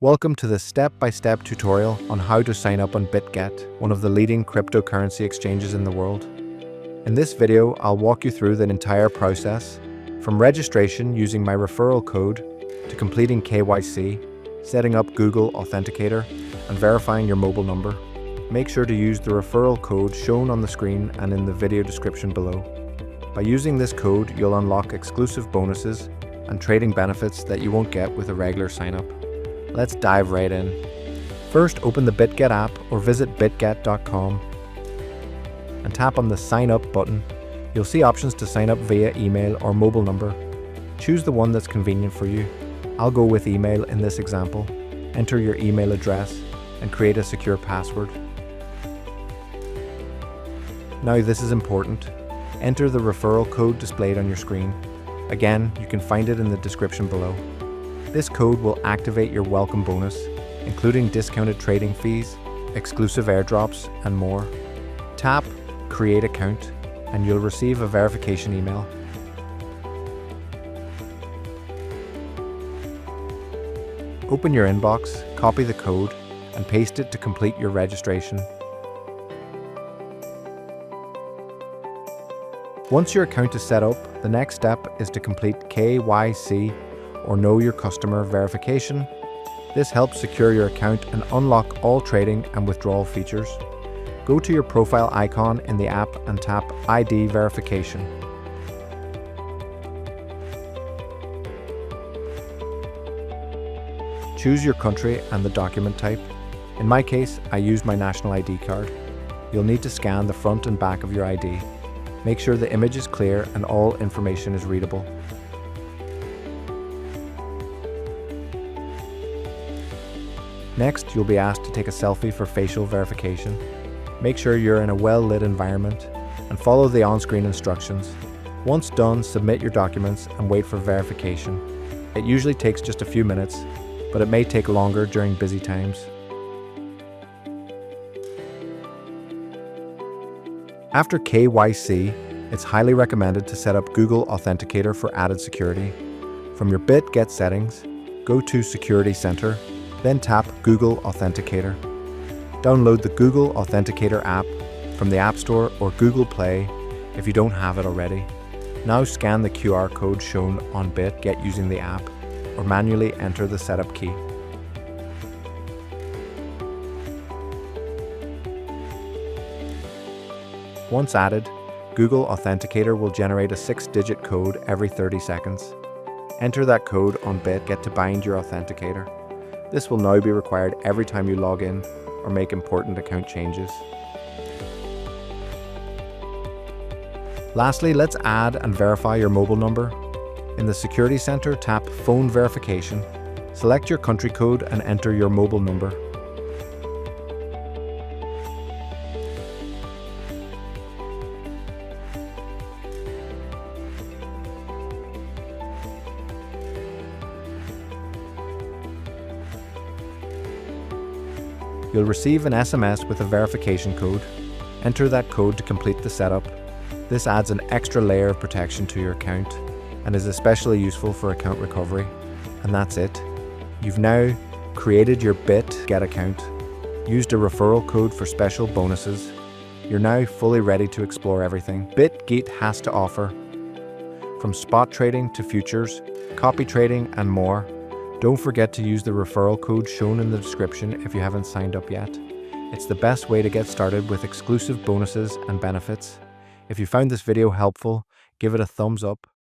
Welcome to this step-by-step tutorial on how to sign up on Bitget, one of the leading cryptocurrency exchanges in the world. In this video, I'll walk you through the entire process, from registration using my referral code to completing KYC, setting up Google Authenticator, and verifying your mobile number. Make sure to use the referral code shown on the screen and in the video description below. By using this code, you'll unlock exclusive bonuses and trading benefits that you won't get with a regular sign-up. Let's dive right in. First, open the Bitget app or visit bitget.com and tap on the Sign Up button. You'll see options to sign up via email or mobile number. Choose the one that's convenient for you. I'll go with email in this example. Enter your email address and create a secure password. Now this is important. Enter the referral code displayed on your screen. Again, you can find it in the description below. This code will activate your welcome bonus, including discounted trading fees, exclusive airdrops, and more. Tap Create Account, and you'll receive a verification email. Open your inbox, copy the code, and paste it to complete your registration. Once your account is set up, the next step is to complete KYC, or Know Your Customer verification. This helps secure your account and unlock all trading and withdrawal features. Go to your profile icon in the app and tap ID verification. Choose your country and the document type. In my case, I use my national ID card. You'll need to scan the front and back of your ID. Make sure the image is clear and all information is readable. Next, you'll be asked to take a selfie for facial verification. Make sure you're in a well-lit environment and follow the on-screen instructions. Once done, submit your documents and wait for verification. It usually takes just a few minutes, but it may take longer during busy times. After KYC, it's highly recommended to set up Google Authenticator for added security. From your Bitget settings, go to Security Center, then tap Google Authenticator. Download the Google Authenticator app from the App Store or Google Play if you don't have it already. Now scan the QR code shown on Bitget using the app, or manually enter the setup key. Once added, Google Authenticator will generate a 6-digit code every 30 seconds. Enter that code on Bitget to bind your authenticator. This will now be required every time you log in or make important account changes. Lastly, let's add and verify your mobile number. In the Security Center, tap Phone Verification. Select your country code and enter your mobile number. You'll receive an SMS with a verification code. Enter that code to complete the setup. This adds an extra layer of protection to your account and is especially useful for account recovery. And that's it. You've now created your Bitget account, used a referral code for special bonuses. You're now fully ready to explore everything Bitget has to offer. From spot trading to futures, copy trading, and more. Don't forget to use the referral code shown in the description if you haven't signed up yet. It's the best way to get started with exclusive bonuses and benefits. If you found this video helpful, give it a thumbs up.